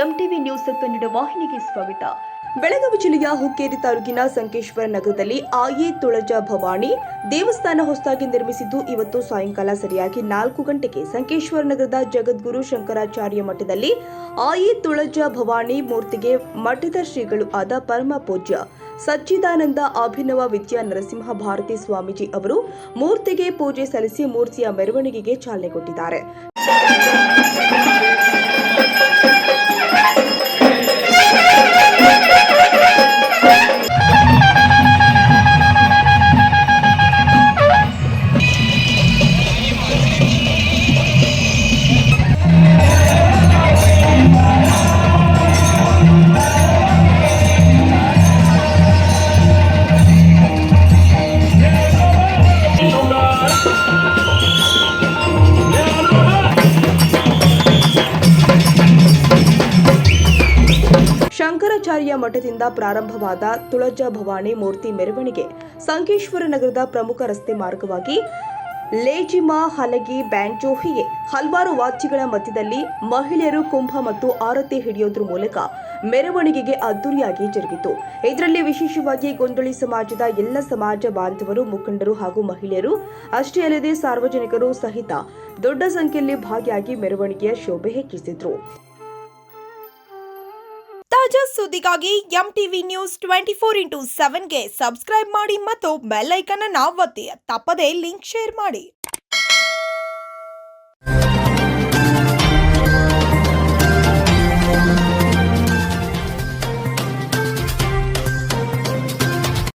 MTV news Kannada ವಾಹಿನಿಗೆ ಸ್ವಾಗತ. ಬೆಳಗಾವಿ ಜಿಲ್ಲೆಯ ಹುಕ್ಕೇರಿ ತಾಲೂಕಿನ ಸಂಕೇಶ್ವರ ನಗರದಲ್ಲಿ ಆಯೆ ತುಳಜಾ ಭವಾನಿ ದೇವಸ್ಥಾನ ಹೊಸದಾಗಿ ನಿರ್ಮಿಸಿದ್ದು, ಇವತ್ತು ಸಾಯಂಕಾಲ ಸರಿಯಾಗಿ 4 ಗಂಟೆಗೆ ಸಂಕೇಶ್ವರ ನಗರದ ಜಗದ್ಗುರು ಶಂಕರಾಚಾರ್ಯ ಮಠದಲ್ಲಿ ಆಯೆ ತುಳಜಾ ಭವಾನಿ ಮೂರ್ತಿಗೆ ಮಠದ ಶ್ರೀಗಳು ಆದ ಪರಮ ಪೂಜ್ಯ ಸಚ್ಚಿದಾನಂದ ಅಭಿನವ ವಿದ್ಯಾ ನರಸಿಂಹ ಭಾರತಿ ಸ್ವಾಮೀಜಿ ಅವರು ಮೂರ್ತಿಗೆ ಪೂಜೆ ಸಲ್ಲಿಸಿ ಮೂರ್ತಿಯ ಮೆರವಣಿಗೆಗೆ ಚಾಲನೆ ಕೊಟ್ಟಿದ್ದಾರೆ. ಶಂಕರಾಚಾರ್ಯ ಮಠದಿಂದ ಪ್ರಾರಂಭವಾದ ತುಳಜಾ ಭವಾನಿ ಮೂರ್ತಿ ಮೆರವಣಿಗೆ ಸಂಕೇಶ್ವರ ನಗರದ ಪ್ರಮುಖ ರಸ್ತೆ ಮಾರ್ಗವಾಗಿ ಲೇಜಿಮ, ಹಲಗಿ, ಬ್ಯಾಂಜೋ ಹೀಗೆ ಹಲವಾರು ವಾದ್ಯಗಳ ಮಧ್ಯದಲ್ಲಿ ಮಹಿಳೆಯರು ಕುಂಭ ಮತ್ತು ಆರತಿ ಹಿಡಿಯೋದ್ರ ಮೂಲಕ ಮೆರವಣಿಗೆಗೆ ಅದ್ದೂರಿಯಾಗಿ ಜರುಗಿತು. ಇದರಲ್ಲಿ ವಿಶೇಷವಾಗಿ ಗೊಂದಳಿ ಸಮಾಜದ ಎಲ್ಲ ಸಮಾಜ ಬಾಂಧವರು, ಮುಖಂಡರು ಹಾಗೂ ಮಹಿಳೆಯರು ಅಷ್ಟೇ ಅಲ್ಲದೆ ಸಾರ್ವಜನಿಕರು ಸಹಿತ ದೊಡ್ಡ ಸಂಖ್ಯೆಯಲ್ಲಿ ಭಾಗಿಯಾಗಿ ಮೆರವಣಿಗೆಯ ಶೋಭೆ ಹೆಚ್ಚಿಸಿದ್ರು. ತಾಜಾ ಸುದ್ದಿಗಾಗಿ ಎಂಟಿವಿ ನ್ಯೂಸ್ 24x7ಗೆ ಸಬ್ಸ್ಕ್ರೈಬ್ ಮಾಡಿ ಮತ್ತು ಬೆಲ್ ಐಕಾನ್ ಅನ್ನು ಒತ್ತಿ. ತಪ್ಪದೇ ಲಿಂಕ್ ಶೇರ್ ಮಾಡಿ.